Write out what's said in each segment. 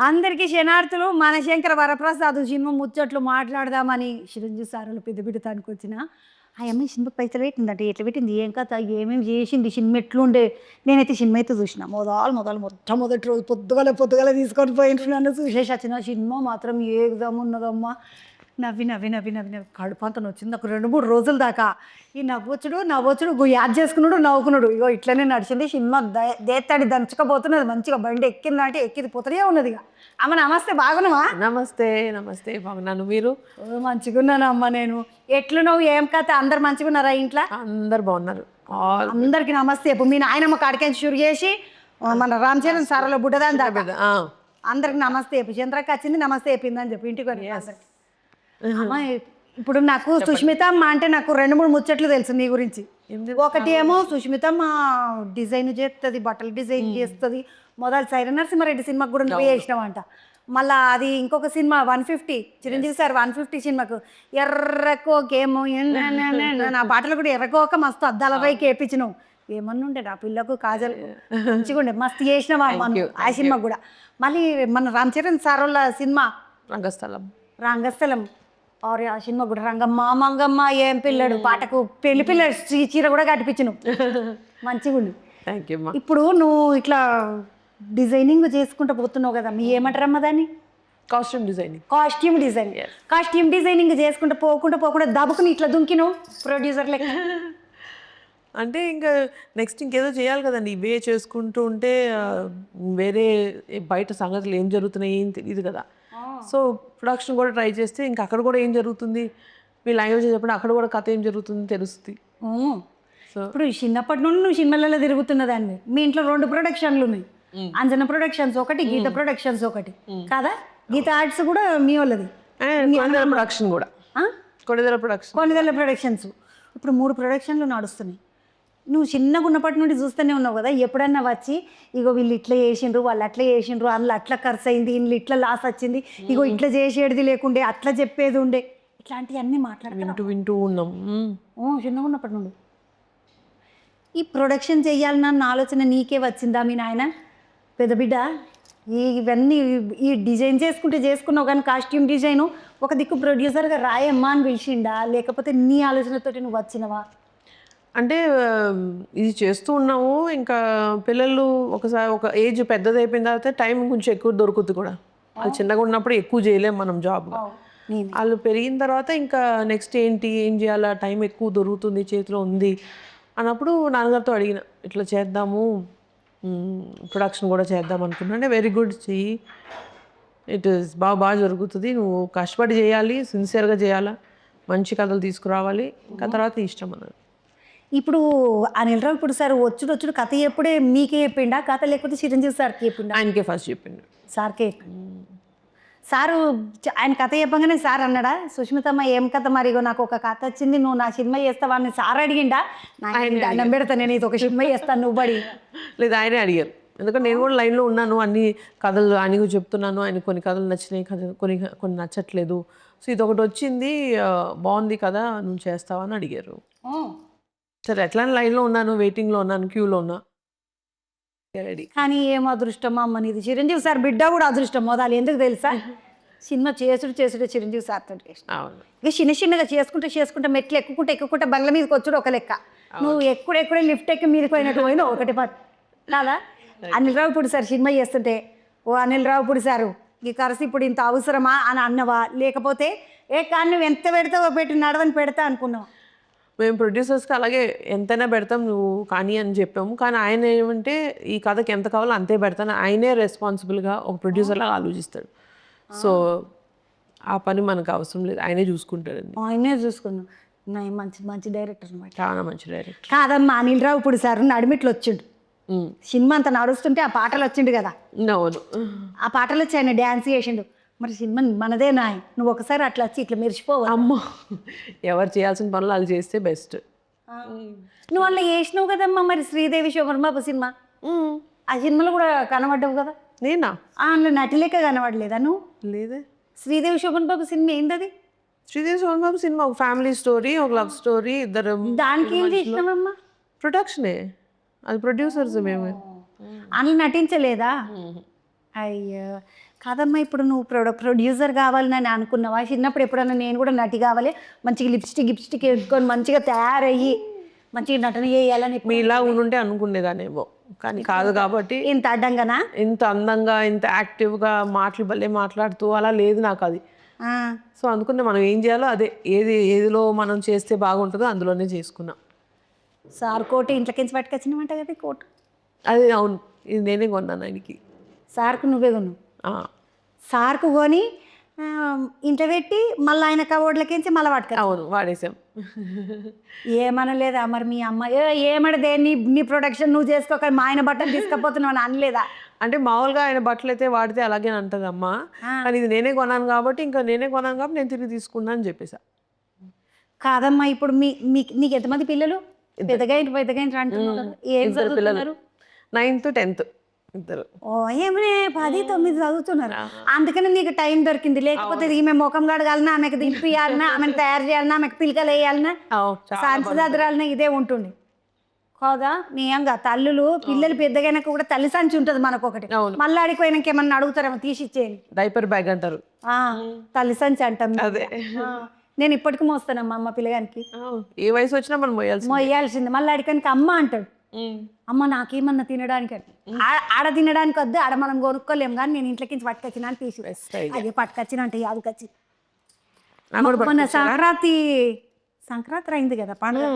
అందరికీ శనార్థులు. మనశంకర వరప్రసాద్ సినిమా ముచ్చట్లు మాట్లాడదామని చిరంజీవి సార్లు పెద్ద బిడ్డతానికి వచ్చిన ఆ అమ్మాయి సినిమాకి పైసలు పెట్టిందంటే ఎట్లా పెట్టింది, ఏం కథ, ఏమేమి చేసింది, సినిమా ఎట్లుండే. నేనైతే సినిమా అయితే చూసిన మొట్టమొదటి రోజు పొద్దుగల తీసుకొని పోయిండ్రు నన్ను చూసేసి వచ్చిన. సినిమా మాత్రం ఏకదమ్ ఉన్నదమ్మా. నవ్వి నవ్వి నవ్వి నవ్వి నవ్వి కడుపు అంత వచ్చింది నాకు 2-3 రోజుల దాకా. ఈ నవ్వొచ్చుడు యాద్ చేసుకున్నాడు, నవ్వుకున్నాడు. ఇగో ఇట్లనే నడిచింది సినిమా. దేత్తాడి దంచకపోతున్నది మంచిగా. బండి ఎక్కిందంటే ఎక్కిది పోతూనే ఉన్నది. ఇక అమ్మ నమస్తే, బాగున్నావా? నమస్తే నమస్తే, బాగున్నాను. మీరు? మంచిగా ఉన్నాను అమ్మ. నేను ఎట్లున్నావు, ఏం కథ, అందరు మంచిగా ఉన్నారా ఇంట్లో? అందరు బాగున్నారు. అందరికి నమస్తే. ఇప్పుడు మీ నాయనమ్మ కాడికి షురు చేసి మన రామ్ చరణ్ సారాలో బుడ్డదాని దాకా అందరికి నమస్తే చెప్పు. చంద్రక్క వచ్చింది నమస్తే చెప్పిందని చెప్పి ఇంటికి అందరికి. ఇప్పుడు నాకు సుష్మితమ్మ అంటే నాకు 2-3 ముచ్చట్లు తెలుసు నీ గురించి. ఒకటి ఏమో సుష్మితమ్మ డిజైన్ చేస్తుంది, బట్టలు డిజైన్ చేస్తుంది. మొదలు సైర నరసింహారెడ్డి సినిమాకి కూడా నువ్వు చేసినావంట. మళ్ళీ అది ఇంకొక సినిమా 150 చిరంజీవి సార్ 150 సినిమాకు ఎర్రకోకేమో నా బాటలు కూడా ఎర్రకోక మస్తు అద్దాల పైకి వేయించినావు. ఏమన్నా ఉండే నా పిల్లకు కాజల్ మంచిగా ఉండే, మస్తు చేసినావా ఆ సినిమా కూడా. మళ్ళీ మన రామ్ చరణ్ సార్ వాళ్ళ సినిమా రంగస్థలం ఆ సినిమా కూడా రంగమ్మ మంగమ్మ ఏం పిల్లడు పాటకు పెళ్లి పిల్లడు చీర కూడా కట్టిపించను మంచిగా ఉండు. ఇప్పుడు నువ్వు ఇట్లా డిజైనింగ్ చేసుకుంటూ పోతున్నావు కదా, మీ ఏమంటారమ్మా దాన్ని? కాస్ట్యూమ్ డిజైనింగ్ చేసుకుంటూ పోకుండా దబుకుని ఇట్లా దుంకినావు ప్రొడ్యూసర్ లెక్క. అంటే ఇంకా నెక్స్ట్ ఇంకేదో చేయాలి కదండి. ఇవే చేసుకుంటూ ఉంటే వేరే బయట సంగతులు ఏం జరుగుతున్నాయి ఏం తెలియదు కదా. సో ప్రొడక్షన్ కూడా ట్రై చేస్తే ఇంకా అక్కడ కూడా ఏం జరుగుతుంది, మీ లాంగ్వేజ్ చెప్పండి, అక్కడ కూడా కథ ఏం జరుగుతుంది తెలుస్తుంది. సో ఇప్పుడు చిన్నప్పటి నుండి నువ్వు సినిమాలలో తిరుగుతున్నదాన్ని. మీ ఇంట్లో 2 ప్రొడక్షన్లు ఉన్నాయి, అంజన ప్రొడక్షన్స్ ఒకటి, గీత ప్రొడక్షన్స్ ఒకటి కదా. గీత ఆర్ట్స్ కూడా మీ వాళ్ళది, ప్రొడక్షన్ కూడా కొణిదెల ప్రొడక్షన్స్. ఇప్పుడు 3 ప్రొడక్షన్లు నడుస్తున్నాయి. నువ్వు చిన్నగా ఉన్నప్పటి నుండి చూస్తూనే ఉన్నావు కదా. ఎప్పుడన్నా వచ్చి ఇగో వీళ్ళు ఇట్లా చేసిండ్రు, వాళ్ళు అట్లా చేసిండ్రు, అందులో అట్లా ఖర్చు అయింది, వీళ్ళు ఇట్లా లాస్ వచ్చింది, ఇగో ఇట్లా చేసేది లేకుండే, అట్లా చెప్పేది ఉండే, ఇట్లాంటివన్నీ వింటూ ఉన్నాం చిన్నగా ఉన్నప్పటి నుండి. ఈ ప్రొడక్షన్ చెయ్యాలన్న ఆలోచన నీకే వచ్చిందా మీ నాయన? పెద్ద బిడ్డ ఇవన్నీ ఈ డిజైన్ చేసుకున్నావు కానీ కాస్ట్యూమ్ డిజైను ఒక దిక్కు ప్రొడ్యూసర్గా రాయమ్మా అని పిలిచిండా, లేకపోతే నీ ఆలోచనతోటి నువ్వు వచ్చినవా? అంటే ఇది చేస్తూ ఉన్నాము. ఇంకా పిల్లలు ఒకసారి ఒక ఏజ్ పెద్దది అయిపోయిన తర్వాత టైం కొంచెం ఎక్కువ దొరుకుతుంది కూడా. వాళ్ళు చిన్నగా ఉన్నప్పుడు ఎక్కువ చేయలేము మనం జాబ్. వాళ్ళు పెరిగిన తర్వాత ఇంకా నెక్స్ట్ ఏం చేయాలా, టైం ఎక్కువ దొరుకుతుంది, చేతిలో ఉంది అన్నప్పుడు నాన్నగారితో అడిగిన, ఇట్లా చేద్దాము, ప్రొడక్షన్ కూడా చేద్దాం అనుకున్నా. అంటే వెరీ గుడ్, చెయ్యి, ఇట్ ఈస్ బాగా జరుగుతుంది. నువ్వు కష్టపడి చేయాలి, సిన్సియర్గా చేయాలా, మంచి కథలు తీసుకురావాలి, ఇంకా తర్వాత ఇష్టం అన్నది. ఇప్పుడు అనిల్ రావిపూడి సార్ వచ్చుడు కథ ఎప్పుడే మీకే చెప్పిండా కథ, లేకపోతే చిరంజీవి సార్కి చెప్పిండా? ఆయనకే ఫస్ట్ చెప్పిండు. సార్కే సారు ఆయన కథ చెప్పగానే సార్ అన్నాడా, సుష్మితమ్మ ఏం కథ మరి, నాకు ఒక కథ వచ్చింది, నువ్వు నా సినిమా చేస్తావా అని సార్ అడిగిండా? దండం పెడతా, నేను ఇది ఒక సినిమా చేస్తాను, నువ్వు బడి లేదు, ఆయనే అడిగారు. ఎందుకంటే నేను కూడా లైన్లో ఉన్నాను, అన్ని కథలు ఆయనకు చెప్తున్నాను. ఆయన కొన్ని కథలు నచ్చినాయి, కొన్ని నచ్చట్లేదు. సో ఇది ఒకటి వచ్చింది, బాగుంది కదా, నువ్వు చేస్తావా అని అడిగారు. సరే ఎట్లా లైన్లో ఉన్నాను, వెయిటింగ్లో ఉన్నాను, క్యూలో ఉన్నా. కానీ ఏం అదృష్టం అమ్మ నీది. చిరంజీవి సార్ బిడ్డ కూడా అదృష్టం మొదలు. ఎందుకు తెలుసా, సినిమా చేసుడే చిరంజీవి సార్ తోటి. ఇక చిన్నగా చేసుకుంటే మెట్లు ఎక్కుకుంటే బంగ్లా మీదకి వచ్చుడు ఒక లెక్క. నువ్వు ఎక్కడే లిఫ్ట్ ఎక్కి మీదకి పోయినట్టు పోయినా ఒకటి కాదా. అనిల్ రావిపూడి సార్ సినిమా చేస్తుంటే, ఓ అనిల్ రావిపూడి సారు ఈ కరసి ఇప్పుడు ఇంత అవసరమా అని అన్నవా, లేకపోతే కానీ నువ్వు ఎంత పెడతావో పెట్టి నడవని పెడతా అనుకున్నావు? మేము ప్రొడ్యూసర్స్కి అలాగే ఎంతైనా పెడతాం నువ్వు కానీ అని చెప్పాము. కానీ ఆయన ఏమంటే ఈ కథకి ఎంత కావాలో అంతే పెడతాను, ఆయనే రెస్పాన్సిబుల్గా ఒక ప్రొడ్యూసర్లాగా ఆలోచిస్తాడు. సో ఆ పని మనకు అవసరం లేదు, ఆయనే చూసుకుంటాడండి. ఆయనే చూసుకున్నాను. మంచి డైరెక్టర్ అనమాట, చాలా మంచి డైరెక్టర్. కాదమ్మా, అనిల్ రావిపూడి సార్ నడిమిట్లు వచ్చిండు, సినిమా అంతా నడుస్తుంటే ఆ పాటలు వచ్చిండు కదా. అవును, ఆ పాటలు వచ్చి ఆయన డ్యాన్స్ చేసిండు. మరి సినిమా మనదే నాయ్, నువ్వు ఒకసారి అట్లా వచ్చి ఇట్లా మెరిచిపోవు. అమ్మో, ఎవరు చేయాల్సిన పనులు వాళ్ళు చేస్తే బెస్ట్. నువ్వు అలా చేసినావు కదమ్మా. మరి శ్రీదేవి శోభన్ బాబు సినిమా, ఆ సినిమాలో కూడా కనబడ్డావు కదా. నేనా? అందులో నటిలేక కనబడలేదా నువ్వు? లేదే. శ్రీదేవి శోభన్ బాబు సినిమా ఏందది? శ్రీదేవి శోభన్ బాబు సినిమా ఒక ఫ్యామిలీ స్టోరీ, ఒక లవ్ స్టోరీ, ఇద్దరు. దానికి ఏం చేసినావమ్మా? ప్రొడక్షనే, అది ప్రొడ్యూసర్స్ మేము. అందులో నటించలేదా? అయ్యో కాదమ్మా ఇప్పుడు నువ్వు ప్రొడ్యూసర్ కావాలని అనుకున్నావా చిన్నప్పుడు ఎప్పుడన్నా నేను కూడా నటి కావాలి మంచిగా లిప్స్టిక్ వేసుకొని మంచిగా తయారయ్యి మంచిగా నటన చేయాలని మీ ఇలా ఉంటే అనుకునేదానేమో, కానీ కాదు కాబట్టి ఇంత అడ్డంగానా ఇంత అందంగా ఇంత యాక్టివ్గా మాటలు భలే మాట్లాడుతూ అలా లేదు నాకు అది. సో అందుకనే మనం ఏం చేయాలో అదే, ఏదిలో మనం చేస్తే బాగుంటుందో అందులోనే చేసుకున్నాం. సార్ కోటు ఇంట్లోకించి పట్టుకొచ్చినామంట కదా కోటు. అది అవును, ఇది నేనే కొన్నాను ఆయనకి. సార్కు నువ్వే కొను. సార్కు కొని ఇంట్లో పెట్టి మళ్ళీ ఆయన కబోర్డ్లకించి మళ్ళీ పట్టుకొని. అవును వాడేసాం. ఏమనలేదా మరి మీ అమ్మ ఏమడదే నీ ప్రొడక్షన్ నువ్వు చేసుకోక మా ఆయన బట్టలు తీసుకపోతున్నావు అని అనలేదా? అంటే మామూలుగా ఆయన బట్టలు అయితే వాడితే అలాగే అంటది అమ్మ, కానీ ఇది నేనే కొన్నాను కాబట్టి నేను తిరిగి తీసుకున్నాను అని చెప్పేసా. కాదమ్మా ఇప్పుడు నీకు ఎంతమంది పిల్లలు? పెద్దగా అంటున్నారు. ఏం చదువుతున్నారు? 9th 10th ఇద్దరు. ఓ ఏమనే 10, 9 చదువుతున్నారు. అందుకని నీకు టైం దొరికింది. లేకపోతే ఈమె ముఖం కడగాలన్నా, ఆమెకు దింపియాలన్నా, ఆమెను తయారు చేయాలన్నా, ఆమెకు పిలకలు వేయాలన్నా, సంచదాద్రాలన్నా ఇదే ఉంటుంది కాదా? నిజంగా తల్లులు పిల్లలు పెద్దగైనాక కూడా తల్లి సంచి ఉంటుంది మనకు ఒకటి. మళ్ళీ ఆడిపోయినాక ఏమన్నా అడుగుతారేమో తీసిచ్చేయండి. డైపర్ బ్యాగ్ అంటారు, తల్లి సంచి అంటాం. అదే నేను ఇప్పటికీ మోస్తానమ్మా అమ్మ పిల్లగానికి. ఏ వయసు వచ్చినా మనం మొయ్యాల్సింది. మళ్ళీ అడిగానికి అమ్మ అంటాడు, అమ్మ నాకేమన్నా తినడానికి ఆడ తినడానికి వద్దు, ఆడ మనం కొనుక్కోలేము, కానీ నేను ఇంట్లోకి పట్టుకొచ్చినా అని తీసి అదే పట్టుకొచ్చిన అంటే యాదకొచ్చి. మన సంక్రాంతి అయింది కదా పండుగ,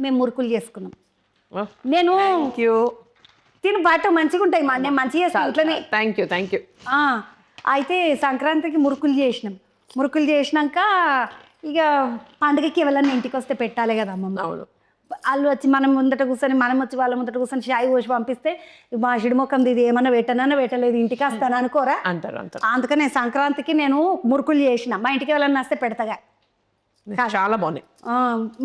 మేము మురుకులు చేసుకున్నాం. నేను తిని బట్ట మంచిగా ఉంటాయి మా, నేను మంచిగా చేస్తాను ఇట్లనే. Thank you. అయితే సంక్రాంతికి మురుకులు చేసినాక ఇక పండుగకి ఎవరన్నా ఇంటికి వస్తే పెట్టాలి కదా అమ్మమ్మ. అవును, వాళ్ళు వచ్చి మనం ముందట కూర్చొని మనం వచ్చి వాళ్ళ ముందట కూర్చొని షాయి పోసి పంపిస్తే మా షిడిముఖం ఇది ఏమన్నా పెట్టలేదు ఇంటికి వస్తాను అనుకోరా అంటారు. అందుకనే సంక్రాంతికి నేను మురుకులు చేసిన, మా ఇంటికి ఎవరన్నా వస్తే పెడతాగా. చాలా బాగున్నాయి,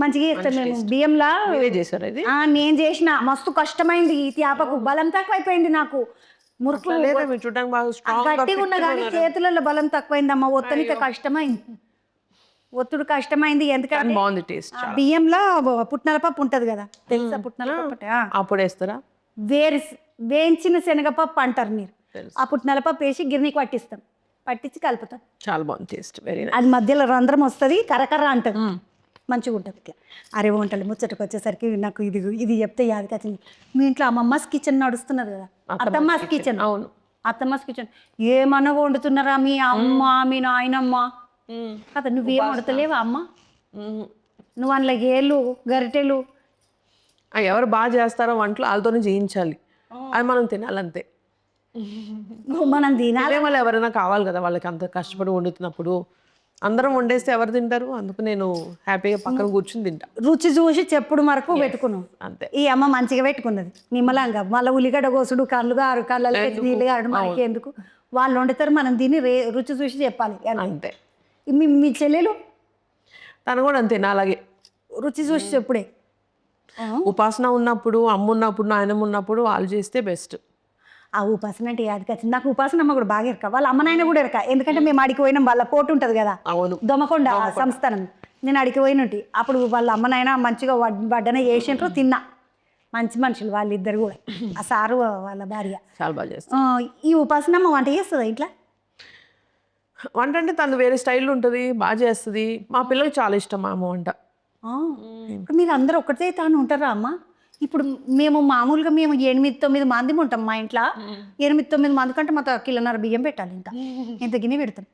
మంచిగా చేస్తాను నేను. బియ్యంలా చేశారు ఇది, నేను చేసిన. మస్తు కష్టమైంది ఈ త్యాపకు, బలం తక్కువైపోయింది నాకు. మురుకులు గట్టిగా ఉన్నా కానీ చేతులలో బలం తక్కువైందమ్మా. ఒత్తనిక కష్టమైంది, ఒత్తుడు కష్టమైంది. ఎందుకంటే బాగుంది టేస్ట్. బియ్యంలో పుట్నాల పప్పు ఉంటది కదా, తెలుసా? పుట్నాల పప్పు అప్పుడు వేస్తారా? వేయించిన శనగపప్పు అంటారు మీరు. ఆ పుట్నాల పప్పు వేసి గిర్నీకి పట్టించి కలుపుతాం. చాలా బాగుంది టేస్ట్, వెరీ నైస్. అది మధ్యలో రంధ్రం వస్తుంది, కరకర అంటది, మంచిగా ఉంటుంది ఇట్లా. అరే వంటలు ముచ్చటకు వచ్చేసరికి నాకు ఇది చెప్తే యాదకి వచ్చింది. మీ ఇంట్లో అమ్మమ్మస్ కిచెన్ నడుస్తున్నది కదా, అత్తమ్మస్ కిచెన్. అవును, అత్తమ్మస్ కిచెన్. ఏమన్నా వండుతున్నారా మీ అమ్మ మీ నాయనమ్మ కదా? నువ్వేం వండుతలేవా అమ్మ? నువ్వు అందులో ఏళ్ళు గరిటెలు ఎవరు బాగా చేస్తారో వంటలు వాళ్ళతోనే చేయించాలి, అది మనం తినాలంతే. మనం తినాలి. వాళ్ళు ఎవరైనా కావాలి కదా, వాళ్ళకి అంత కష్టపడి వండుతున్నప్పుడు అందరం వండేస్తే ఎవరు తింటారు? అందుకు నేను హ్యాపీగా పక్కన కూర్చుని తింటా. రుచి చూసి చెప్పుడు మరకు పెట్టుకున్నాం అంతే. ఈ అమ్మ మంచిగా పెట్టుకున్నది నిమ్మలంగా. మళ్ళీ ఉల్లిగడ్డ కోసుడు, కళ్ళలో నీళ్ళు కాడు మనకి ఎందుకు? వాళ్ళు వండుతారు, మనం తిని రుచి చూసి చెప్పాలి అంతే. మీ చెల్లెలు తను కూడా అంతే నా అలాగే రుచి చూసి చెప్పుడే. ఉపాసన ఉన్నప్పుడు, అమ్మ ఉన్నప్పుడు, నాయనమ్మ ఉన్నప్పుడు వాళ్ళు చేస్తే బెస్ట్. ఆ ఉపాసన అంటే యాదకి వచ్చింది నాకు. ఉపాసన అమ్మ కూడా బాగా ఎరక, వాళ్ళ అమ్మ నాయన కూడా ఎరక. ఎందుకంటే మేము అడిగి పోయినాం, వాళ్ళ పోటు ఉంటుంది కదా దొమకొండ సంస్థానం, నేను అడిగి పోయినట్టు. అప్పుడు వాళ్ళ అమ్మ నాయన మంచిగా వడ్డన చేసిండ్రు, తిన్నా. మంచి మనుషులు వాళ్ళిద్దరు కూడా, ఆ సారు వాళ్ళ భార్య చాలా బాగా చేస్తారు. ఈ ఉపాసన అమ్మ వంట చేస్తుందా ఇంట్లో? వంట అంటే తను వేరే స్టైల్ ఉంటుంది, బాగా చేస్తుంది. మా పిల్లలకి చాలా ఇష్టం మా అమ్మ వంట. ఇప్పుడు మీరు అందరూ ఒకటే తాను ఉంటారా అమ్మ? ఇప్పుడు మేము మామూలుగా 8-9 మంది ఉంటాం మా ఇంట్లో. 8-9 మంది కంటే మా 1.5 కిలో బియ్యం పెట్టాలి, ఇంత గిన్నె పెడతాం.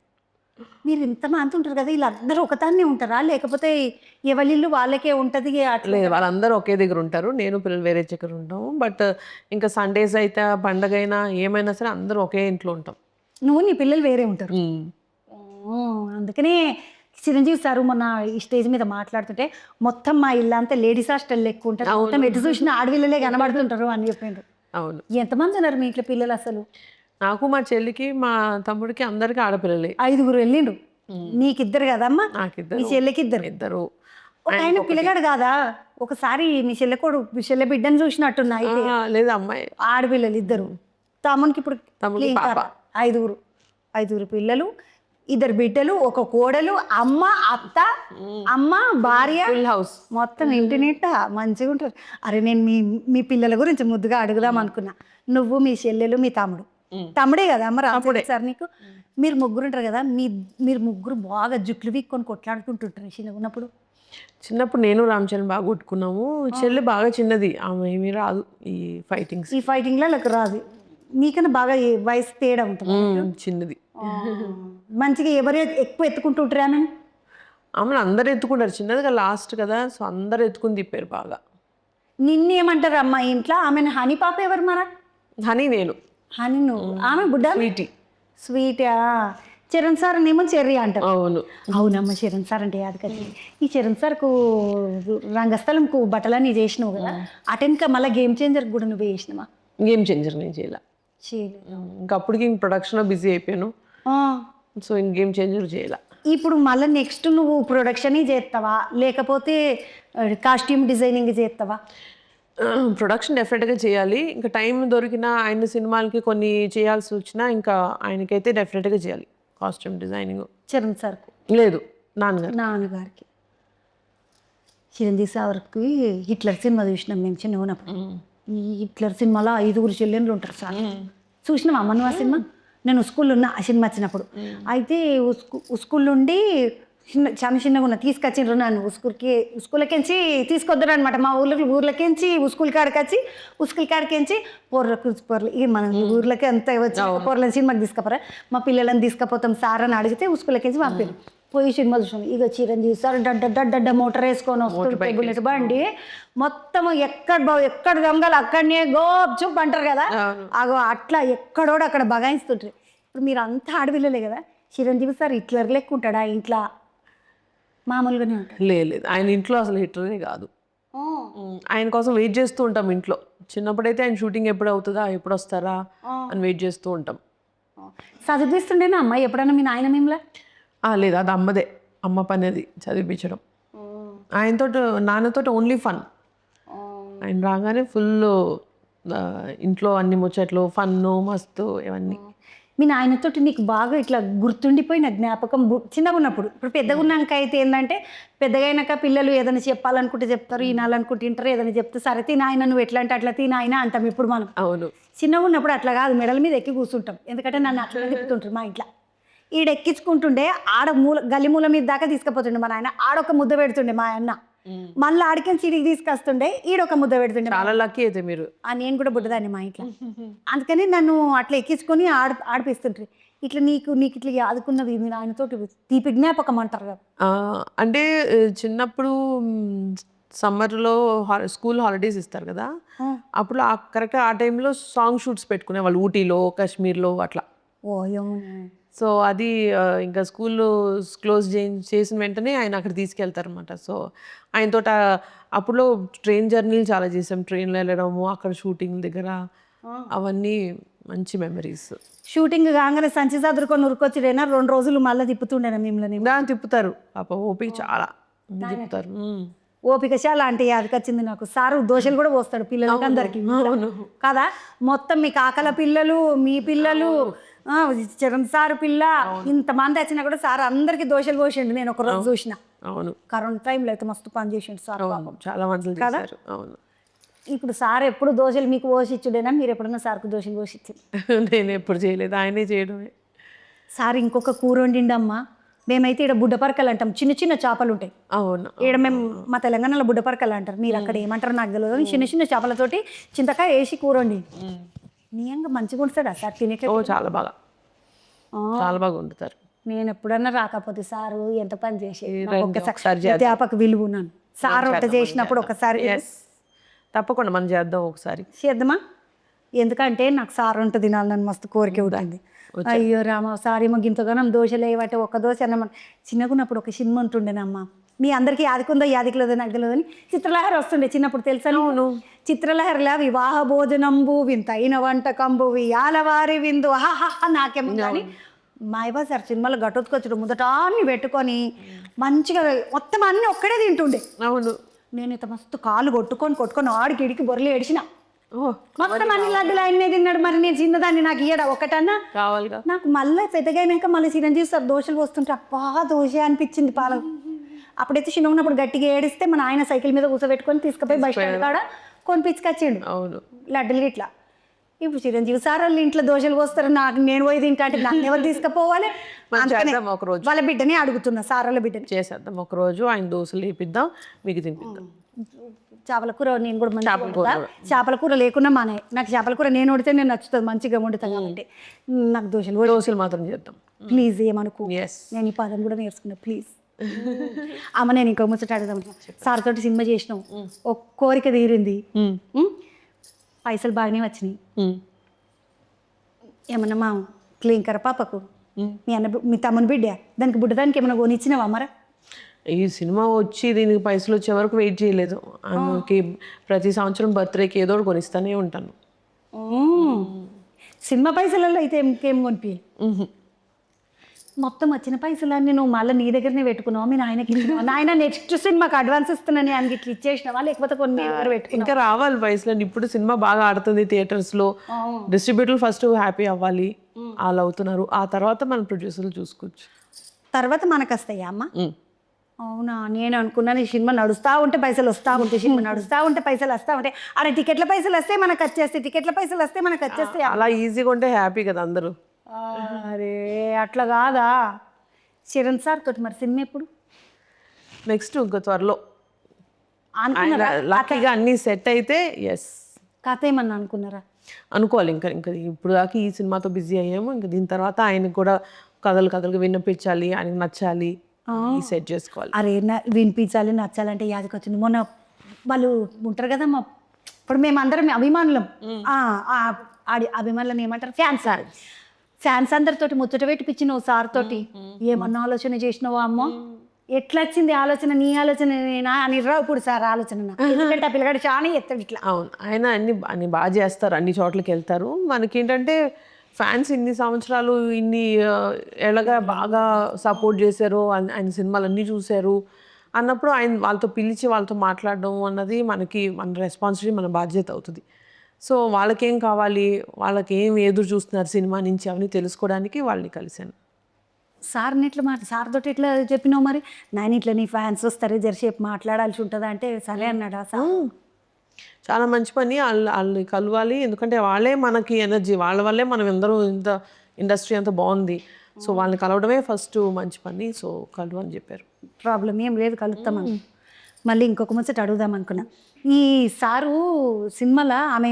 మీరు ఇంతమంది ఉంటారు కదా, వీళ్ళందరూ ఒకదాన్నే ఉంటారా లేకపోతే ఎవరిల్లు వాళ్ళకే ఉంటుంది? లేదు, వాళ్ళందరూ ఒకే దగ్గర ఉంటారు, నేను పిల్లలు వేరే దగ్గర ఉంటాము. బట్ ఇంకా సండేస్ అయితే పండగ అయినా ఏమైనా సరే అందరూ ఒకే ఇంట్లో ఉంటాం. నువ్వు నీ పిల్లలు వేరే ఉంటారు. అందుకనే చిరంజీవి సారు మొన్న ఈ స్టేజ్ మీద మాట్లాడుతుంటే మొత్తం మా ఇల్లు అంతా లేడీస్ హాస్టల్ ఎక్కువ ఉంటారు, మొత్తం ఎటు చూసిన ఆడపిల్లలే కనబడుతుంటారు అని చెప్పిండ్రు. అవును. ఎంతమంది ఉన్నారు మీ ఇంట్లో పిల్లలు అసలు? నాకు, మా చెల్లికి, మా తమ్ముడికి అందరికి ఆడపిల్లలే. 5 వెళ్ళిండు. నీకిద్దరు కదమ్మా? నాకిద్దరు. మీ చెల్లికి ఇద్దరు. ఒక ఆయన పిల్లగాడు కాదా? ఒకసారి మీ చెల్లె బిడ్డను చూసినట్టున్నా. లేదు, అమ్మాయి. ఆడపిల్లలు 2. తమ్మునికి ఇప్పుడు 5 పిల్లలు, 2 బిడ్డలు, 1 కోడలు, అమ్మ, అత్త, అమ్మ, భార్య, ఫుల్ హౌస్ మొత్తం ఇంటి నిండా మంచిగా ఉంటారు. అరే నేను మీ పిల్లల గురించి ముద్దుగా అడుగుదాం అనుకున్నా. నువ్వు, మీ చెల్లెలు, మీ తమ్ముడు తమ్ముడే కదా అమ్మ రాముడు సార్ నీకు. మీరు ముగ్గురు ఉంటారు కదా, మీరు ముగ్గురు బాగా జుట్లు వీక్కొని కొట్లాడుకుంటుంటారు చిన్నగా ఉన్నప్పుడు. చిన్నప్పుడు నేను రామచరణ్ బాగా కొట్టుకున్నాము. చెల్లి బాగా చిన్నది, ఆమె ఏమీ రాదు ఈ ఫైటింగ్స్. ఈ ఫైటింగ్లో నాకు రాదు. మీకన్నా బాగా వయసు తేడా ఉంటుంది. చిన్నది. మంచిగా ఎవరు ఎక్కువ ఎత్తుకుంటుంటారు అని. ఆమెను అందరు ఎత్తుకుంటారు, చిన్నదిగా లాస్ట్ కదా, సో అందరు ఎత్తుకుని తిప్పారు బాగా. నిన్నేమంటారు అమ్మ ఇంట్లో? ఆమెను హనీ పాప ఎవరు మరా? హనీ నేను. హనీ నువ్వు, ఆమె బుడ్డ స్వీటీ. స్వీటా. చరణ్ సార్ ఏమో చెర్రీ అంటారు. అవును అవునమ్మ, చరణ్ సార్ అంటే యాద కదా. ఈ చరణ్ సార్కు రంగస్థలంకు బట్టలన్నీ చేసినావు కదా, అటెన్క మళ్ళీ గేమ్ చేంజర్ కూడా నువ్వే చేసినావా? గేమ్ చేంజర్ నేను చేయలేదు. ఇంకా అప్పటికి ఇంక ప్రొడక్షన్లో బిజీ అయిపోయాను, సో ఇంక గేమ్ చేంజర్ చేయాల. ఇప్పుడు మళ్ళీ నెక్స్ట్ నువ్వు ప్రొడక్షన్ చేస్తావా లేకపోతే కాస్ట్యూమ్ డిజైనింగ్ చేస్తావా? ప్రొడక్షన్ డెఫినెట్గా చేయాలి. ఇంకా టైం దొరికినా ఆయన సినిమాలకి కొన్ని చేయాల్సి వచ్చినా ఇంకా ఆయనకైతే డెఫినెట్గా చేయాలి కాస్ట్యూమ్ డిజైనింగ్. చరణ్ సార్కు లేదు, నాన్నగారికి. చిరంజీవి సార్కి హిట్లర్ సినిమా చూసినాం మేము చిన్న ఉన్నప్పుడు. ఈ హిట్లర్ సినిమాలో 5 చెల్లెళ్ళు ఉంటారు సార్. చూసినాం అమ్మ నువ్వు ఆ సినిమా? నేను స్కూల్లో ఉన్న ఆ సినిమా వచ్చినప్పుడు. అయితే స్కూల్ నుండి చాలా చిన్నగా ఉన్న తీసుకొచ్చిండ్రు నన్ను స్కూల్కించి తీసుకొద్దురు అనమాట. మా ఊర్లకించి స్కూల్ కాడికి పొర్లు ఇక మన ఊర్లకి అంత వచ్చి పొర్లని సినిమాకి తీసుకుపోరా, మా పిల్లలని తీసుకుపోతాం సార్ అని అడిగితే స్కూల్కించి పంపారు. పోయి సినిమా చూసాను. ఇక చిరంజీవి సార్ డడ్డ మోటార్ వేసుకొని వస్తుంటే బుల్లెట్ బండి మొత్తం ఎక్కడ దొంగలు అక్కడనే గోప్ చూపు అంటారు కదా, అగో అట్లా ఎక్కడోడు అక్కడ బగాయిస్తుంటారు. ఇప్పుడు మీరు అంతా ఆడపిల్లలే కదా, చిరంజీవి సార్ హిట్లర్ లెక్క ఉంటాడా ఇంట్లో? మామూలుగానే ఉంటాడు. లేదు, ఆయన ఇంట్లో అసలు హిట్లరే కాదు. ఆయన కోసం వెయిట్ చేస్తూ ఉంటాం ఇంట్లో. చిన్నప్పుడైతే ఆయన షూటింగ్ ఎప్పుడు అవుతుందా, ఎప్పుడు వస్తారా అని వెయిట్ చేస్తూ ఉంటాం. చదివిస్తుండేనా అమ్మాయి ఎప్పుడన్నా మీ నాయన మిమ్మల్ని? లేదు, అది అమ్మ పని, అది చదివించడం. ఆయనతో నాన్నతో ఓన్లీ ఫన్. ఆయన రాగానే ఫుల్ ఇంట్లో అన్ని ముచ్చట్లు, ఫన్ను మస్తు ఇవన్నీ. మీ నాయనతోటి నీకు బాగా ఇట్లా గుర్తుండిపోయిన జ్ఞాపకం చిన్నగా ఉన్నప్పుడు? ఇప్పుడు పెద్దగా ఉన్నాక అయితే ఏంటంటే, పెద్దగా అయినాక పిల్లలు ఏదైనా చెప్పాలనుకుంటే చెప్తారు, వినాలనుకుంటే వింటారు. ఏదైనా చెప్తే సరే తినాయన నువ్వు ఎట్లా అంటే అట్లా తినాయన అంటాం ఇప్పుడు మనం. అవును. చిన్నగా ఉన్నప్పుడు అట్లా కాదు, మెడల మీద ఎక్కి కూర్చుంటాం. ఎందుకంటే నన్ను అట్లా తిప్పుతుంటారు మా ఇంట్లో. ఈడెక్కించుకుంటుండే ఆడ గల్లి మూల మీద దాకా తీసుకుపోతుండే మా నాయన. ఆడొక ముద్ద పెడుతుండే మా అన్న, మళ్ళీ ఆడికి చీడికి తీసుకొస్తుండే, ఈడొక ముద్ద పెడుతుండే. చాలా లక్కీ అయితే మీరు. నేను కూడా బుడ్డదాన్ని మా ఇంట్లో, అందుకని నన్ను అట్లా ఎక్కించుకొని ఆడిపిస్తుంటారు. ఇట్లా నీకు ఇట్లా ఆదుకున్నది మీరు ఆయనతో తీపి జ్ఞాపకం అంటారు కదా. అంటే చిన్నప్పుడు సమ్మర్లో స్కూల్ హాలిడేస్ ఇస్తారు కదా, అప్పుడు కరెక్ట్గా ఆ టైంలో సాంగ్ షూట్స్ పెట్టుకునే వాళ్ళు ఊటీలో, కాశ్మీర్లో అట్లా. సో అది ఇంకా స్కూల్ క్లోజ్ చేసిన వెంటనే ఆయన అక్కడ తీసుకెళ్తారు అనమాట. సో ఆయనతో అప్పుడులో ట్రైన్ జర్నీలు చాలా చేసాం, ట్రైన్లో వెళ్ళడము, అక్కడ షూటింగ్ దగ్గర, అవన్నీ మంచి మెమరీస్. షూటింగ్ కాగానే సంచి చదువుకొని ఉరికొచ్చిడైనా 2 రోజులు మళ్ళీ తిప్పుతుండేనా మిమ్మల్ని? తిప్పుతారు పాప, ఓపిక చాలా తిప్పుతారు. ఓపిక చాలా అంటే అది వచ్చింది నాకు. సారు దోశలు కూడా పోస్తాడు పిల్లలకి అందరికి కదా. మొత్తం మీ కాకల పిల్లలు, మీ పిల్లలు, చరణ్ సారు పిల్ల, ఇంతమంది వచ్చినా కూడా సార్ అందరికి దోశలు పోసిండు. నేను ఒక రోజు చూసిన. అవును, కరోనా టైంలో అయితే మస్తు పని చేసిండు సార్, చాలా మంది కదా. అవును. ఇప్పుడు సార్ ఎప్పుడు దోశలు మీకు పోసిచ్చుడేనా? మీరు ఎప్పుడన్నా సార్కు దోశలు పోసిచ్చారు? నేను ఎప్పుడు చేయలేదు, ఆయనే చేయడమే. సార్ ఇంకొక కూర వండిండమ్మా. మేమైతే ఇక్కడ బుడ్డపరకలు అంటాం, చిన్న చిన్న చేపలు ఉంటాయి. అవును. ఇక్కడ మేము మా తెలంగాణలో బుడ్డపరకలు అంటారు, మీరు అక్కడ ఏమంటారు నాకు తెలియదు. చిన్న చిన్న చేపలతోటి చింతకాయ వేసి కూర వండి నియంగా మంచిగా ఉంటాడు సార్ తినేట. చాలా బాగా, చాలా బాగా వండుతారు. నేను ఎప్పుడన్నా రాకపోతే సారు ఎంత పని చేసేది. అధ్యాపక విలువన్నాను సార్ వంట చేసినప్పుడు ఒకసారి. తప్పకుండా మనం చేద్దాం, ఒకసారి చేద్దామా? ఎందుకంటే నాకు సార్ వంట తినాలని మస్తు కోరిక ఉంటుంది. అయ్యో రామ, సార్ ఏమో గింతగానం దోశలు వేయబట్టే ఒక దోశ అన్నమాట. చిన్నగా ఉన్నప్పుడు ఒక సినిమా ఉంటుండేనమ్మా, మీ అందరికీ యాదికుందో యాదికలేదో నాకు తెలియదు అని, చిత్రలహరి వస్తుండే చిన్నప్పుడు తెలుసా? చిత్రలహరిలా వివాహ భోజనంబు వింతైన వంటకంబు వియాలవారి విందు ఆహాహా నాకేమో. కానీ మాయబా సార్ సినిమాలో ఘటోత్కొచ్చుడు ముదటాన్ని పెట్టుకొని మంచిగా మొత్తం అన్నీ ఒక్కడే తింటుండే. అవును. నేను ఇంత మస్తు కాలు కొట్టుకొని ఆడికి ఇడికి బొర్రలు ఏడిచిన. మొత్తం అన్ని లడ్డులు ఆయనే తిన్నాడు. మరి నేను చిన్నదాన్ని, నాకు ఇయ్యడా ఒకటన్నా కావాలిగా. నాకు మళ్ళీ పెద్దగైనాక మళ్ళీ చిరంజీవి సార్ దోశలు పోస్తుంటే అబ్బా దోశ అనిపించింది పాలు. అప్పుడైతే చిన్న ఉన్నప్పుడు గట్టిగా ఏడిస్తే మన ఆయన సైకిల్ మీద కూర్చోబెట్టుకొని తీసుకుపోయి బస్ స్టాండ్ కాడ కొనిపించుకొచ్చిండు. అవును. లడ్డులు ఇట్లా ఇప్పుడు చిరంజీవి సార్ వాళ్ళు ఇంట్లో దోశలు పోస్తారు, నాకు నేను పోయి తింటా అంటే నన్ను ఎవరు తీసుకుపోవాలి? మనం అందుకనే చేద్దాం ఒక రోజు. వాళ్ళ బిడ్డని అడుగుతున్నా, సార్ వాళ్ళ బిడ్డని. చేసేద్దాం ఒక రోజు, ఆయన దోశలు వేపిద్దాం, మీకు తినిపిద్దాం. చేపల కూర నేను కూడా మంచిగా వండుతా. చేపల కూర లేకున్నా మానే, నాకు చేపల కూర నేను వండితే నేను నచ్చుతుంది, మంచిగా వండుతాను కాబట్టి. నాకు దోశలు మాత్రం చేద్దాం. ప్లీజ్ ఏమనుకో, ఎస్, నేను ఈ పదం కూడా నేర్చుకున్నా ప్లీజ్. అమ్మ నేను ఇంకో ముచ్చట అడుగుదాం. సార్ తోటి సినిమా చేసినాం, ఒక కోరిక తీరింది, పైసలు బాగానే వచ్చినాయి. ఏమన్నా మా క్లీంకర పాపకు మీ తమ్ముని బిడ్డ దానికి బుడ్డదానికి ఏమైనా కొనిచ్చినావా మరా? ఈ సినిమా వచ్చి దీనికి పైసలు వచ్చే వరకు వెయిట్ చేయలేదు. ఆమెకి ప్రతి సంవత్సరం బర్త్డేకి ఏదో ఒకటి కొనిస్తానే ఉంటాను. సినిమా పైసలలో అయితే ఇంకేం కొనిపి, మొత్తం వచ్చిన పైసలన్నీ నువ్వు మళ్ళీ నీ దగ్గరనే పెట్టుకున్నావు, మీ నాయనకి ఇచ్చినావా? నాయన నెక్స్ట్ సినిమాకి అడ్వాన్స్ ఇస్తున్నాను ఆయనకి ఇట్లా ఇచ్చేసినావా, లేకపోతే కొన్ని దగ్గర పెట్టుకున్నా? ఇంకా రావాలి పైసలు. ఇప్పుడు సినిమా బాగా ఆడుతుంది థియేటర్స్లో, డిస్ట్రిబ్యూటర్లు ఫస్ట్ హ్యాపీ అవ్వాలి, వాళ్ళు అవుతున్నారు. ఆ తర్వాత మన ప్రొడ్యూసర్లు చూసుకోవచ్చు, తర్వాత మనకు వస్తాయా అమ్మ? అవునా, నేను అనుకున్నాను ఈ సినిమా నడుస్తూ ఉంటే పైసలు వస్తూ ఉంటాయి, సినిమా నడుస్తూ ఉంటే పైసలు వస్తూ ఉంటాయి. అరే టికెట్ల పైసలు వస్తే మనకు వచ్చేస్తాయి, టికెట్ల పైసలు వస్తే మనకు వచ్చేస్తాయి. అలా ఈజీగా ఉంటే హ్యాపీ కదా అందరూ. అరే అట్లా కాదా చరణ్ సార్ తోటి మరి సినిమా ఎప్పుడు? నెక్స్ట్ ఇంకా త్వరలో అనుకున్నారా? లక్కీగా అన్నీ సెట్ అయితే ఎస్. కథ ఏమన్నా అనుకున్నారా? అనుకోవాలి. ఇంకా ఇంకా ఇప్పుడు దాకా ఈ సినిమాతో బిజీ అయ్యాము. ఇంకా దీని తర్వాత ఆయనకు కూడా కథలుగా వినిపించాలి, ఆయనకు నచ్చాలి, సెట్ చేసుకోవాలి. అరే వినిపించాలి, నచ్చాలంటే యాదకి వచ్చింది. మొన్న వాళ్ళు ఉంటారు కదా మా, ఇప్పుడు మేమందరం అభిమానులం, అభిమానులను ఏమంటారు, ఫ్యాన్స్ అందరితోటి ముచ్చట పెట్టిపించినావు సార్ తోటి. ఏమన్నా ఆలోచన చేసినావా అమ్మో? ఎట్లా వచ్చింది ఆలోచన? నీ ఆలోచన నేనా అని రావు ఇప్పుడు సార్ ఆలోచన, ఎందుకంటే ఆ పిల్లగాడు చాలా ఎత్తాడు ఇట్లా. అవును, ఆయన అన్ని బాగా చేస్తారు, అన్ని చోట్లకి వెళ్తారు. మనకేంటంటే ఫ్యాన్స్ ఇన్ని సంవత్సరాలు ఇన్ని ఏళ్ళగా బాగా సపోర్ట్ చేశారు, ఆయన సినిమాలు అన్నీ చూశారు అన్నప్పుడు ఆయన వాళ్ళతో పిలిచి వాళ్ళతో మాట్లాడడం అన్నది మనకి మన రెస్పాన్సిబిలిటీ, మన బాధ్యత అవుతుంది. సో వాళ్ళకేం కావాలి, వాళ్ళకి ఏం ఎదురు చూస్తున్నారు సినిమా నుంచి అవన్నీ తెలుసుకోవడానికి వాళ్ళని కలిశాను. సార్ని ఎట్లా సార్ తోటి ఎట్లా చెప్పినావు మరి? నాయన ఇట్లా నీ ఫ్యాన్స్ వస్తారు జరసేపు మాట్లాడాల్సి ఉంటుందా అంటే సరే అన్నాడా సార్? చాలా మంచి పని, వాళ్ళు కలవాలి. ఎందుకంటే వాళ్ళే మనకి ఎనర్జీ, వాళ్ళ వల్లే మనం అందరూ ఇంత ఇండస్ట్రీ అంతా బాగుంది. సో వాళ్ళని కలవడమే ఫస్ట్ మంచి పని. సో కలవని చెప్పారు. ప్రాబ్లం ఏం లేదు, కలుపుతామని. మళ్ళీ ఇంకొక ముచ్చట అడుగుదాం అనుకున్నా. ఈ సారు సినిమాలో ఆమె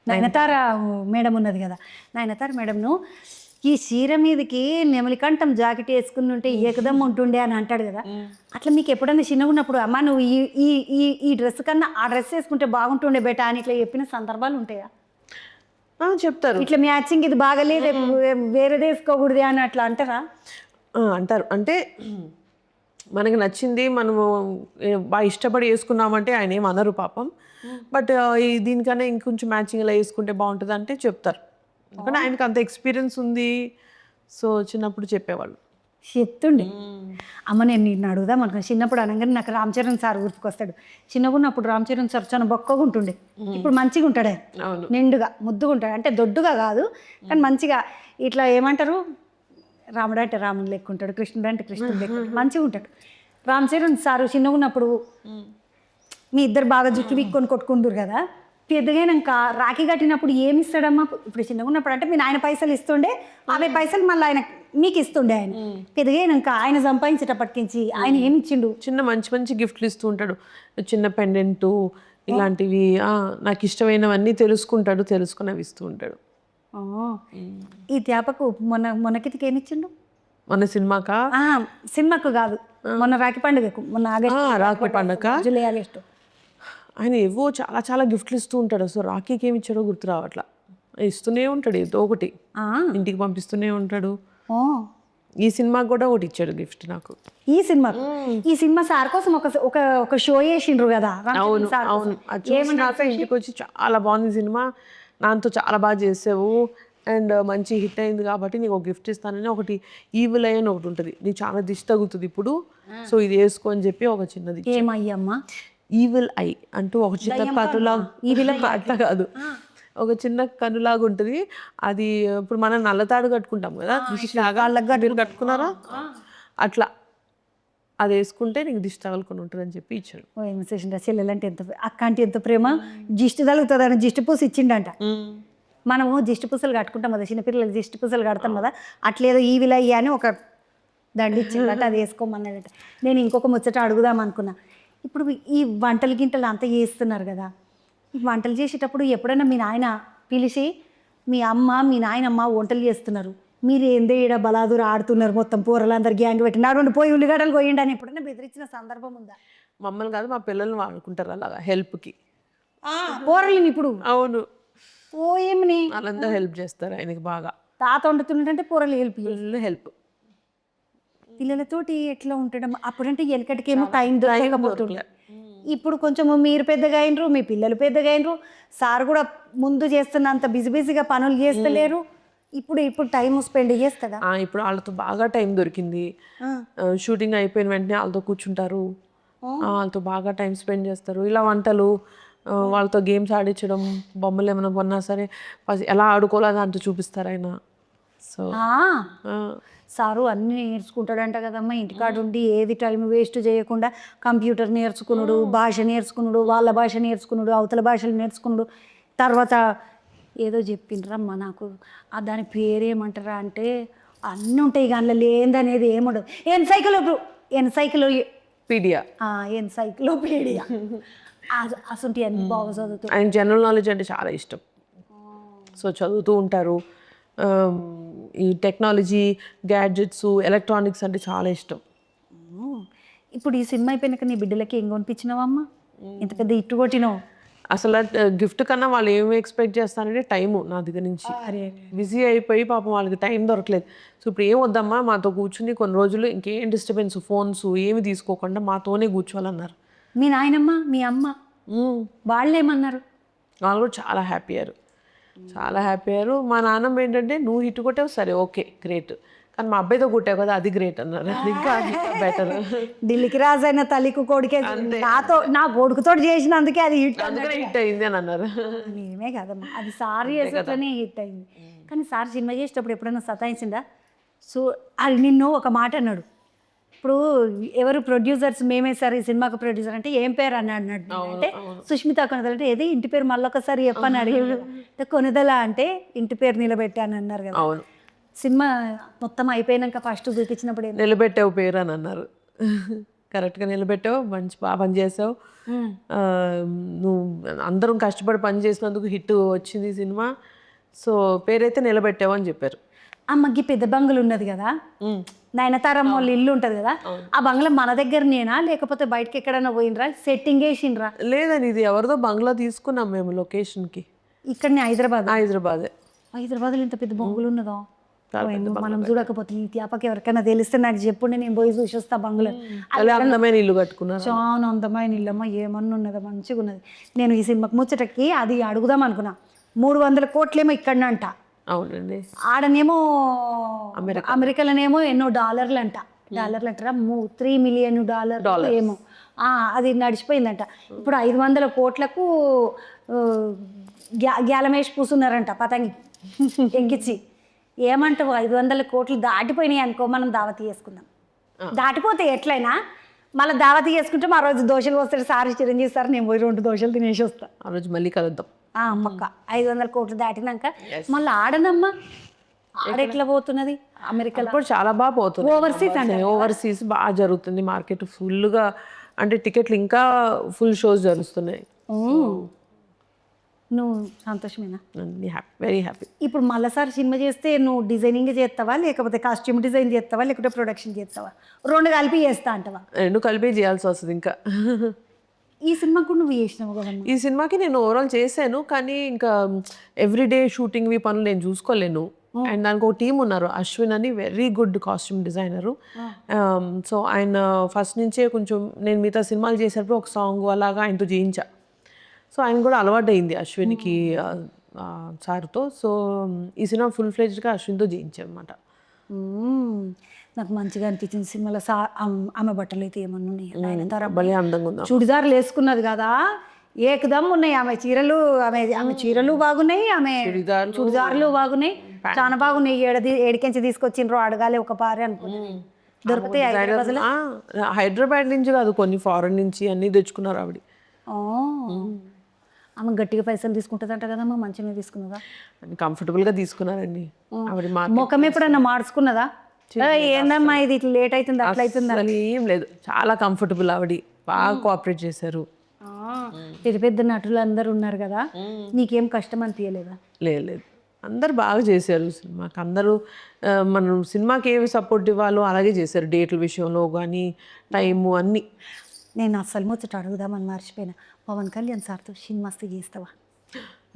నయనతార మేడం ఉన్నది కదా, నయనతార మేడంను ఈ చీర మీదకి నెమలికంఠం జాకెట్ వేసుకుని ఉంటే ఏకదం ఉంటుండే అని అంటాడు కదా, అట్లా మీకు ఎప్పుడన్నా చిన్నగా ఉన్నప్పుడు అమ్మ నువ్వు ఈ డ్రెస్ కన్నా ఆ డ్రెస్ వేసుకుంటే బాగుంటుండే బేటా అని ఇట్లా చెప్పిన సందర్భాలు ఉంటాయా? చెప్తారు, ఇట్లా మ్యాచింగ్ ఇది బాగలేదు వేరేది వేసుకోకూడదు అని అట్లా అంటారా? అంటారు. అంటే మనకి నచ్చింది మనము బాగా ఇష్టపడి వేసుకున్నామంటే ఆయన ఏం అనరు పాపం. బట్ దీనికన్నా ఇంకొంచెం మ్యాచింగ్ ఇలా వేసుకుంటే బాగుంటుంది అంటే చెప్తారు. ఎందుకంటే ఆయనకు అంత ఎక్స్పీరియన్స్ ఉంది. సో చిన్నప్పుడు చెప్పేవాళ్ళు, చెప్తుండే. అమ్మ నేను నిన్ను అడుగుదాం అనుకున్నా, చిన్నప్పుడు అనగానే నాకు రామ్ చరణ్ సార్ గుర్తుకొస్తాడు. చిన్నగా ఉన్నప్పుడు రామ్ చరణ్ సార్ చాలా బొక్కగా ఉంటుండే, ఇప్పుడు మంచిగా ఉంటాడు, నిండుగా ముద్దుగా ఉంటాడు. అంటే దొడ్డుగా కాదు కానీ మంచిగా ఇట్లా ఏమంటారు, రాముడు అంటే రాముడు లెక్కుంటాడు, కృష్ణుడు అంటే కృష్ణుడు లెక్కుంటాడు, మంచిగా ఉంటాడు. రామ్ చరణ్ సారు చిన్నగా ఉన్నప్పుడు మీ ఇద్దరు బాగా జుట్టు వీక్కొని కొట్టుకుంటారు కదా, పెద్దగైనాక రాఖీ కట్టినప్పుడు ఏమి ఇస్తాడమ్మా? ఇప్పుడు చిన్నగా ఉన్నప్పుడు అంటే మీ నాయన పైసలు ఇస్తుండే, ఆమె పైసలు మళ్ళీ ఆయన మీకు ఇస్తుండే. ఆయన పెద్దగైనాక ఆయన సంపాదించేటప్పటికించి ఆయన ఏమి ఇచ్చిండు? చిన్న మంచి గిఫ్ట్లు ఇస్తూ ఉంటాడు. చిన్న పెండెంటు ఇలాంటివి, నాకు ఇష్టమైనవన్నీ తెలుసుకుని అవి ఇస్తూ ఉంటాడు. ఈ త్యాపకు మొన్నకితికి ఏమి ఇచ్చిండు? మొన్న సినిమాకు కాదు, మొన్న రాఖీ పండుగకు, మొన్న రాఖీ పండుగ జూలై ఆగస్టు ఆయన ఏవో చాలా గిఫ్ట్లు ఇస్తూ ఉంటాడు. సో రాఖీకి ఏమి ఇచ్చాడో గుర్తు రావట్లా, ఇస్తూనే ఉంటాడు ఏదో ఒకటి, ఇంటికి పంపిస్తూనే ఉంటాడు. ఈ సినిమాకి కూడా ఒకటి ఇచ్చాడు గిఫ్ట్ నాకు. ఈ సినిమా సార్ కోసం ఒక షో చేసిండ్రు కదా. అవును, ఇంటికి వచ్చి చాలా బాగుంది సినిమా, నాతో చాలా బాగా చేసావు అండ్ మంచి హిట్ అయింది కాబట్టి నీకు ఒక గిఫ్ట్ ఇస్తానని, ఒకటి ఈవిల్ ఐ అని ఒకటి ఉంటుంది, నీకు చాలా దిష్టి తగ్గుతుంది ఇప్పుడు, సో ఇది వేసుకో అని చెప్పి ఒక చిన్నది. ఏమయ్యమ్మా? ఈవిల్ ఐ అంటూ ఒక చిన్న కనులాగా, అట్లా కాదు, ఒక చిన్న కనులాగా ఉంటుంది. అది ఇప్పుడు మనం నల్లతాడు కట్టుకుంటాం కదా, మీరు కట్టుకున్నారా అట్లా, అది వేసుకుంటే నీకు దిష్టి తగలుకొని ఉంటుంది అని చెప్పి ఇచ్చాడు. చెల్లెలంటే ఎంత అక్క అంటే ఎంత ప్రేమ, దిష్టి తగులుతుంది అని దిష్టి పూసి ఇచ్చిండంట. మనము దిష్టి పూసలు కట్టుకుంటాం కదా, చిన్నపిల్లలకి దిష్టి పూసలు కడతాం కదా, అట్లేదో ఈ విలయ్య అని ఒక దండి ఇచ్చిందట, అది వేసుకోమన్నదట. నేను ఇంకొక ముచ్చట అడుగుదాం అనుకున్నా. ఇప్పుడు ఈ వంటలు గింటలు అంతా చేస్తున్నారు కదా, ఈ వంటలు చేసేటప్పుడు ఎప్పుడైనా మీ నాయన పిలిచి మీ అమ్మ మీ నాయనమ్మ వంటలు చేస్తున్నారు, మీరు ఏందే ఈడ బలాదూరు ఆడుతున్నారు, మొత్తం పూరలందరు గ్యాంగ్ పెట్టి నడుండి పోయి ఉల్లిగడ్డలు కొయ్యండి అని ఎప్పుడైనా బెదిరించిన సందర్భం ఉందా? మమ్మల్ని కాదు, మా పిల్లల్ని వాడుకుంటారు అలాగా హెల్ప్కి. పూరలని ఇప్పుడు అవును, పోయేమని వాళ్ళందరూ హెల్ప్ చేస్తారు ఆయనకి బాగా. తాత వండుతుంటే పూరలు హెల్ప్ ఫుల్ హెల్ప్. పిల్లలతోటి ఎట్లా ఉండడం అప్పుడంటే వెనకటికేమో టైం దొరకకపోతుండే. ఇప్పుడు కొంచెం మీరు పెద్దగా అయినరు, మీ పిల్లలు పెద్దగా అయినరు, సార్ కూడా ముందు చేస్తున్నంత బిజీ బిజీగా పనులు చేస్తలేరు. ఇప్పుడు టైం స్పెండ్ చేస్తుందా? ఇప్పుడు వాళ్ళతో బాగా టైం దొరికింది. షూటింగ్ అయిపోయిన వెంటనే వాళ్ళతో కూర్చుంటారు, వాళ్ళతో బాగా టైం స్పెండ్ చేస్తారు. ఇలా వంటలు, వాళ్ళతో గేమ్స్ ఆడించడం, బొమ్మలు ఏమైనా కొన్నా సరే ఎలా ఆడుకోవాలో దాంతో చూపిస్తారు ఆయన. సో సారు అన్నీ నేర్చుకుంటాడంట కదమ్మా, ఇంటికాడ ఉండి ఏది టైం వేస్ట్ చేయకుండా కంప్యూటర్ నేర్చుకున్నాడు, భాష నేర్చుకున్నాడు, వాళ్ళ భాష నేర్చుకున్నాడు, అవతల భాషలు నేర్చుకున్నాడు. తర్వాత ఏదో చెప్పిండ్రమ్మా నాకు, దాని పేరేమంటారా అంటే అన్నీ ఉంటాయి కానీ అందులో లేదనేది ఏముండదు. ఎన్సైక్లోపీడియా అసలు అన్ని బాగా చదువుతాడు. ఆయన జనరల్ నాలెడ్జ్ అంటే చాలా ఇష్టం. సో చదువుతూ ఉంటారు. ఈ టెక్నాలజీ, గ్యాడ్జెట్స్, ఎలక్ట్రానిక్స్ అంటే చాలా ఇష్టం. ఇప్పుడు ఈ సినిమా అయిపోయినాక నీ బిడ్డలకి ఏం కొనిపించినావమ్మా? ఇంత పెద్ద ఇట్టు కొట్టినావు. అసలు గిఫ్ట్ కన్నా వాళ్ళు ఏమి ఎక్స్పెక్ట్ చేస్తారంటే టైము నా దగ్గర నుంచి. బిజీ అయిపోయి పాపం వాళ్ళకి టైం దొరకలేదు. సో ఇప్పుడు ఏం వద్దమ్మా, మాతో కూర్చుని కొన్ని రోజులు ఇంకేం డిస్టర్బెన్స్, ఫోన్స్ ఏమి తీసుకోకుండా మాతోనే కూర్చోవాలన్నారు. మీ నాయనమ్మ మీ అమ్మ వాళ్ళు ఏమన్నారు? వాళ్ళు కూడా చాలా హ్యాపీ అయ్యారు, చాలా హ్యాపీ అయ్యారు. మా నాన్నమ్మ ఏంటంటే నువ్వు హిట్ కొట్టావు సరే ఓకే గ్రేట్, కానీ మా అబ్బాయితో కొట్టావు కదా అది గ్రేట్ అన్నారు. ఇంకా బెటర్. ఢిల్లీకి రాజైన తల్లికి కొడుకే, నాతో నా కొడుకుతో చేసినందుకే అది హిట్, అందుకనే హిట్ అయింది అని అన్నారు. మేమే కదమ్మా, అది సార్ చేసేట్లనే హిట్ అయింది. కానీ సార్ సినిమా చేసేటప్పుడు ఎప్పుడైనా సతాయించిందా? సో అది నిన్ను ఒక మాట అన్నాడు, ఇప్పుడు ఎవరు ప్రొడ్యూసర్స్ మేమే సార్ ఈ సినిమాకి ప్రొడ్యూసర్ అంటే ఏం పేరు అన్నాడు అంటే సుష్మిత కొనదల అంటే ఏది ఇంటి పేరు మళ్ళొకసారి చెప్పని అడిగాడు. కొనదల అంటే ఇంటి పేరు నిలబెట్టాను అన్నారు కదా. అవును, సినిమా మొత్తం అయిపోయినాక ఫస్ట్ చూపించినప్పుడు నిలబెట్టావు పేరు అని అన్నారు. కరెక్ట్గా నిలబెట్టావు, మంచి బాగా పని చేసావు, నువ్వు అందరం కష్టపడి పని చేసినందుకు హిట్ వచ్చింది సినిమా, సో పేరైతే నిలబెట్టావు అని చెప్పారు. అమ్మకి పెద్ద బంగ్లా ఉన్నది కదా, నయనతారమ్మ వాళ్ళ ఇల్లు ఉంటుంది కదా, ఆ బంగ్లా మన దగ్గర నేనా లేకపోతే బయటకి ఎక్కడైనా పోయినరా, సెట్టింగ్ వేసిండ్రా? లేదని ఇది ఎవరిదో బంగ్లా తీసుకున్నాం మేము లొకేషన్కి. ఇక్కడనే హైదరాబాద్లో ఇంత పెద్ద బంగ్లా ఉన్నదో మనం చూడకపోతే ఈ త్యాపకి ఎవరికైనా తెలిస్తే నాకు చెప్పుండే నేను పోయి చూసి వస్తా. బంగ్లా అందమైన ఇల్లు కట్టుకున్నారు, చాలా అందమైన ఇల్లు అమ్మ, ఏమన్నా ఉన్నదో మంచిగా ఉన్నది. నేను ఈ సినిమాకి ముచ్చటకి అది అడుగుదాం అనుకున్నా, 300 కోట్లేమో ఇక్కడనే అంట. అవునండి, ఆడనేమో అమెరికాలోనేమో ఎన్నో డాలర్లు అంటారా, $3 మిలియన్ ఏమో అది నడిచిపోయిందంట. ఇప్పుడు 500 కోట్లకు గ్యాలమేసి కూర్చున్నారంట పతంగి ఎక్కించి. ఏమంటావు, 500 కోట్లు దాటిపోయినాయి అనుకో, మనం దావతి చేసుకుందాం. దాటిపోతే ఎట్లయినా మళ్ళీ దావతి చేసుకుంటే మా రోజు దోశలు వస్తాడు సార్, చిరంజీవి సార్, నేను పోయి 2 దోశలు తినేసి వస్తా. ఆ రోజు మళ్ళీ కలుద్దాం పక్క. 500 కోట్లు దాటినాక మళ్ళీ ఆడనమ్మా, ఆడెట్లా పోతున్నది? అమెరికాలో కూడా చాలా బాగా పోతుంది. ఓవర్సీస్ బాగా జరుగుతుంది మార్కెట్ ఫుల్గా, అంటే టికెట్లు ఇంకా ఫుల్ షోస్ జరుగుతున్నాయి. నువ్వు సంతోషమేనా? Very happy. ఇప్పుడు మళ్ళీసారి సినిమా చేస్తే నువ్వు డిజైనింగ్ చేస్తావా, లేకపోతే కాస్ట్యూమ్ డిజైన్ చేస్తావా, లేకపోతే ప్రొడక్షన్ చేస్తావా, 2 కలిపి చేస్తా అంటావా? 2 కలిపి చేయాల్సి వస్తుంది. ఇంకా ఈ సినిమాకు కూడా నువ్వు చేసినావు కదా? ఈ సినిమాకి నేను ఓవరాల్ చేశాను, కానీ ఇంకా ఎవ్రీడే షూటింగ్వి పనులు నేను చూసుకోలేను. అండ్ దానికి ఒక టీం ఉన్నారు, అశ్విన్ అని, very good costume designer. So ఆయన ఫస్ట్ నుంచే కొంచెం నేను మిగతా సినిమాలు చేసేటప్పుడు ఒక సాంగ్ అలాగా ఆయనతో చేయించా. సో ఆయన కూడా అలవాటు అయింది అశ్విన్కి సార్తో. సో ఈ సినిమా ఫుల్ ఫ్లెడ్జ్డ్గా అశ్విన్తో చేయించాను అనమాట. నాకు మంచిగా అనిపించింది సినిమాలో. ఆమె బట్టలు అయితే ఏమన్నా ఉన్నాయి, భలే అందంగా ఉంది. చుడిదార్లు వేసుకున్నది కదా, ఏకదమ్ ఉన్నాయి. ఆమె చీరలు బాగున్నాయి, ఆమె చుడిదార్లు బాగున్నాయి, చాలా బాగున్నాయి. ఏడికెంచి తీసుకొచ్చిండ్రో అడగాలి ఒక పారే అనుకున్నాను. దొరుకుతాయి హైదరాబాద్ నుంచి కాదు, కొన్ని ఫారెన్ నుంచి అన్నీ తెచ్చుకున్నారు ఆవిడ. ఆమె గట్టిగా పైసలు తీసుకుంటుందంట కదమ్మా, మంచిగా తీసుకున్నదా? కంఫర్టబుల్గా తీసుకున్నారండి ఆవిడ ముఖం ఎప్పుడన్నా మార్చుకున్నదా? ఏందమ్మా ఇది ఇట్లా లేట్ అవుతుంది అట్లా అవుతుంది? అసలు ఏం లేదు, చాలా కంఫర్టబుల్ ఆవిడ, బాగా కోఆపరేట్ చేశారు. పెద్ద పెద్ద నటులు అందరు ఉన్నారు కదా, నీకేం కష్టం అనిపించలేదా? లేదు లేదు, అందరు బాగా చేశారు సినిమాకి. అందరూ మనం సినిమాకి ఏమి సపోర్ట్ ఇవ్వాలో అలాగే చేశారు, డేట్ల విషయంలో కానీ టైము అన్నీ. నేను అస్సలు ముచ్చట అడుగుదామని మర్చిపోయినా, పవన్ కళ్యాణ్ సార్తో సినిమాస్తే చేస్తావా?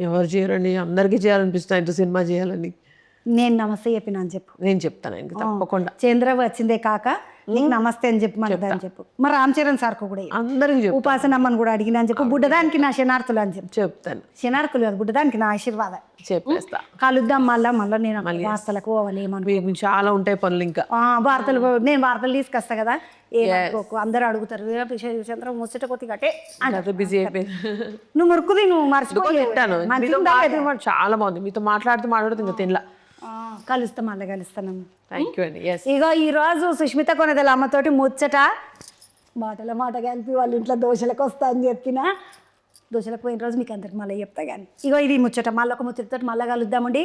ఎవరు చేయరండి, అందరికీ చేయాలనిపిస్తుంది ఇంత సినిమా చేయాలని. నేను నమస్తే చెప్పినా అని చెప్పు. నేను చెప్తాను ఇంక తప్పకుండా. చంద్ర వచ్చిందే కాక నీకు నమస్తే అని చెప్పు, మనదా అని చెప్పు. మరి రామ్ చరణ్ సార్కు కూడా అందరికి చెప్తాను. ఉపాసనమ్మని కూడా అడిగినా అని చెప్పు. బుడ్డదానికి నా శనార్థులు అని చెప్పు. చెప్తాను. శనార్థులు కాదు, బుడ్డదానికి నా ఆశీర్వాదం చెప్పేస్తా. కలుద్దాం మళ్ళీ నేను వార్తలకు పోవాలి ఏమను. మీకు చాలా ఉంటాయి పనులు ఇంకా. వార్తలు నేను వార్తలు తీసుకొస్తా కదా, ఏమనుకోకు. అందరూ అడుగుతారు చంద్ర ముచ్చట కొద్ది కట్టే బిజీ అయిపోయింది. నువ్వు మురుకుది నువ్వు మర్చిపోయాను. చాలా బాగుంది, మీతో మాట్లాడుతూ ఇంకా తినలా. కలుస్తా, మళ్ళీ కలుస్తానమ్మా. థ్యాంక్ యూ అండి. ఇగో ఈరోజు సుష్మిత కొనదల అమ్మతోటి ముచ్చట మాట కలిపి వాళ్ళ ఇంట్లో దోశలకు వస్తా అని చెప్పిన. దోశలకు పోయిన రోజు మీకు అందరికి మళ్ళీ చెప్తా కానీ. ఇగో ఇది ముచ్చట, మళ్ళీ ఒక ముచ్చటతో మళ్ళీ కలుద్దామండి.